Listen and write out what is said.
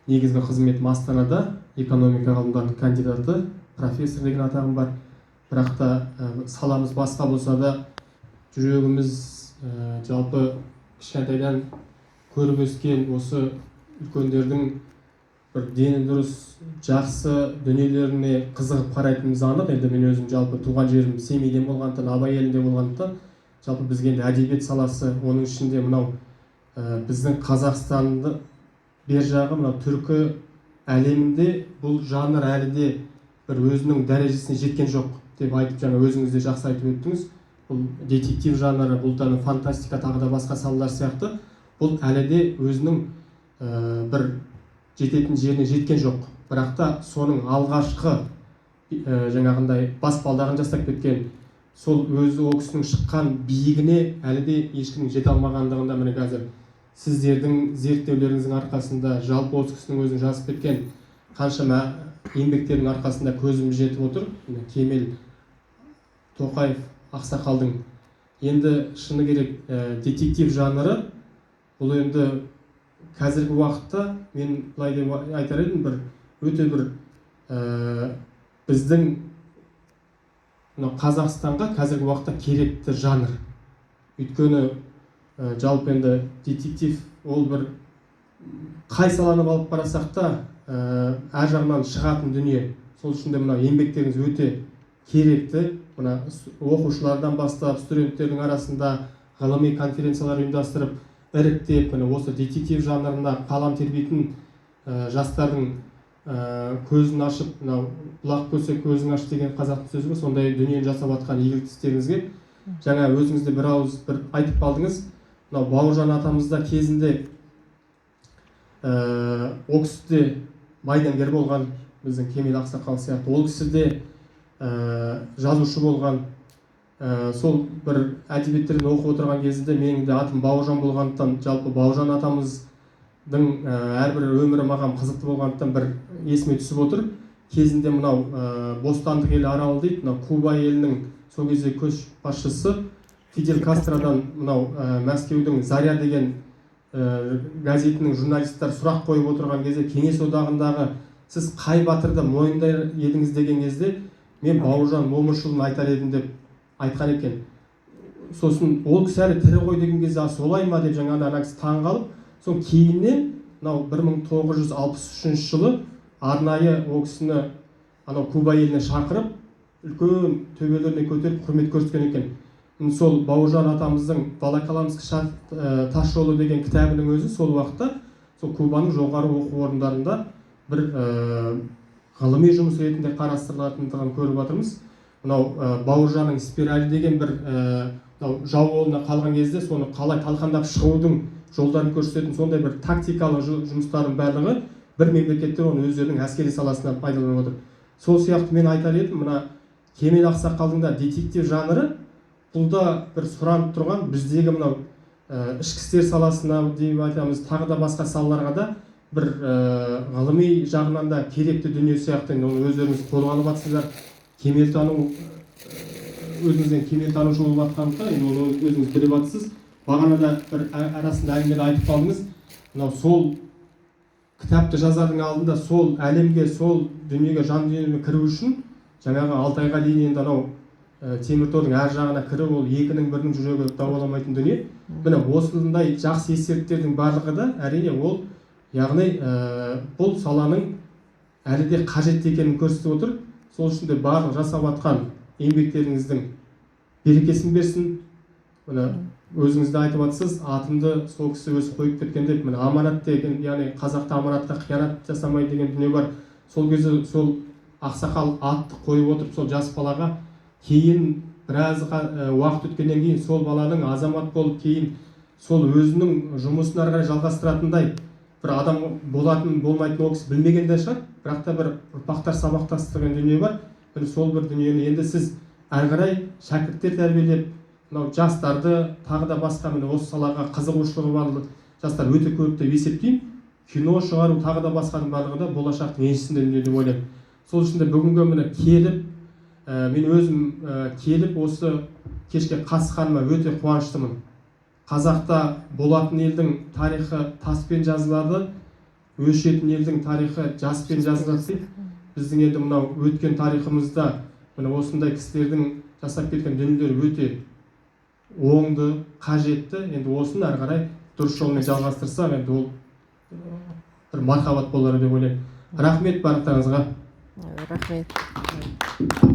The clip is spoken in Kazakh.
негізгі қызметім Астанада, экономика ғылымдарының кандидаты, профессор деген атағым бар. Бірақ та саламыз басқа болса да, жүрегіміз жалпы кішкентайдан көріп өскен осы үлкендердің бір дені дұрыс, жақсы дүниелеріне қызығып қарайтынымыз анық. Енді мен өзім жалпы туған жерім Семейден болғандықтан, Абай елінде болғандықтан, жалпы бізге енді әдебиет саласы, оның ішінде мынау біздің Қазақстанды бер жағы, мынау түркі әлемінде бұл жанр әлі де бір өзінің дәрежесіне жеткен жоқ деп айтып, жаңа өзіңіз де жақсы айтып өттіңіз. Бұл детектив жанры, бұл да фантастика, тағы да басқа салалар сияқты, бұл әлі де өзінің бір жететін жеріне жеткен жоқ. Бірақ та соның алғашқы жаңағындай баспалдағын жасап кеткен, сол өзі ол кісінің шыққан биігіне әлі де ешкімнің жете алмағандығында міне қазір сіздердің зерттеулеріңіздің арқасында, жалпы осы кісінің өзінің жазып кеткен қаншама еңбектердің арқасында көзіміз жетіп отыр. Кемел Тоқаев ақсақалдың енді шыны керек детектив жанры, бұл енді қазіргі уақытта мен былай деп айтар едім, бір өте бір біздің Қазақстанға қазіргі уақытта керекті жанр. Өйткені жалпы енді детектив ол бір қай саланы алып қарасақ та әр жағынан шығатын дүние. Сол үшін де мына еңбектеріңіз өте керекті. Мына оқушылардан бастап студенттердің арасында ғылыми конференциялар ұйымдастырып, іріктеп, осы детектив жанрында қалам тербейтін жастардың көзін ашып, бұлақ көрсе көзін аш деген қазақтың сөзі бар, сондай дүниені жасап жатқан игілікті істеріңізге жаңа өзіңізде бір ауыз бір айтып қалдыңыз. Мынау Бауыржан атамызда кезінде ол кісі де майдангер болған, біздің Кемел ақсақал сияқты. Ол кісі де жазушы болған. Сол бір әдебиеттерден оқып отырған кезінде менің де атым Бауыржан болғандықтан, жалпы Бауыржан атамыздың әрбір өмірі маған қызықты болғандықтан бір есіме түсіп отыр. Кезінде мынау Бостандық елі аралы дейді, мынау Куба елінің сол кезде көшбасшысы Фидель Кастродан мынау Мәскеудің Заря деген газетінің журналисттер сұрақ қойып отырған кезде, Кеңес одағындағы сіз қай батырды мойындар едіңіз деген кезде, мен Бауыржан Момышұлын айтар едім деп айтқан екен. Сосын ол кісі әлі тірі ғой деген кезде, солай ма деп жаңағыда ана кісі таң қалып, соң кейіннен мынау 1963 жылы арнайы ол кісіні анау Куба еліне шақырып, үлкен төбелеріне көтеріп құрмет көрсеткен екен. Сол Бауыржан атамыздың Волоколамск тас жолы деген кітабының өзі сол уақытта сол Кубаның жоғары оқу орындарында бір ғылыми жұмыс ретінде қарастырылатындығын көріп жатырмыз. Мынау Бауыржанның спираль деген бір жау қолына қалған кезде соны қалай талқандап шығудың жолдарын көрсететін сондай бір тактикалық жұмыстардың барлығы бір мемлекеттер оны өздерінің әскери саласына пайдаланып отыр. Сол сияқты мен айтар едім, мына Кемел ақсақалдың да детектив жанры бұл да бір сұранып тұрған біздегі мынау ішкі істер саласына деп айтамыз, тағы да басқа салаларға да бір ғылыми жағынан да керекті дүние сияқты. Оны өздеріңіз қорғанып жатсыздар. Кемелтану, өзіңізден кемелтанушы болып жатқандықтан, оны өзіңіз біліп жатсыз. Бағана да бір арасында әңгімеде айтып қалдыңыз. Мынау сол кітапты жазардың алдында сол әлемге, сол дүниеге, жан дүниеге кіру үшін жаңағы Алтайға дейін енді анау темір тордың әр жағына кіріп, ол екінің бірінің жүрегі дауаламайтын дүние. Міне осындай жақсы естеліктердің барлығы да әрине ол, яғни бұл саланың әлі де қажетті екенін көрсетіп отыр. Сол үшін де барлық жасап жатқан еңбектеріңіздің берекесін берсін. Міне өзіңіз де айтып жатсыз, атымды сол кісі өзі қойып кеткен деп, міне аманат деген, яғни қазақта аманатқа қиянат жасамай деген дүние бар. Сол кезде сол ақсақал атты қойып отырып, сол жас балаға кейін біраз уақыт өткеннен кейін сол баланың азамат болып, кейін сол өзінің жұмысын ары қарай жалғастыратындай бір адам болатын болмайтын ол кісі білмеген де шығар, бірақ та бір ұрпақтар сабақтастырған дүние бар. Сол бір дүниені енді сіз ары қарай шәкірттер тәрбиелеп, мынау жастарды тағы да басқа міне осы салаға қызығушылығы бар жастар өте көп деп есептеймін. Кино шығару тағы да басқаның барлығы да болашақтың еншісінде дүние деп ойлаймын. Сол үшін де бүгінгі міне келіп, мен өзім келіп осы кешке қатысқаныма өте қуаныштымын. Қазақта болатын елдің тарихы таспен жазылады, өшетін елдің тарихы жаспен жазылады дейді. Біздің енді мынау өткен тарихымызда міне осындай кісілердің жасап кеткен дүниелері өте оңды, қажетті. Енді осыны әрі қарай дұрыс жолмен жалғастырсақ, енді ол бір мархабат болар деп ойлаймын. Рахмет барлықтарыңызға. Рахмет.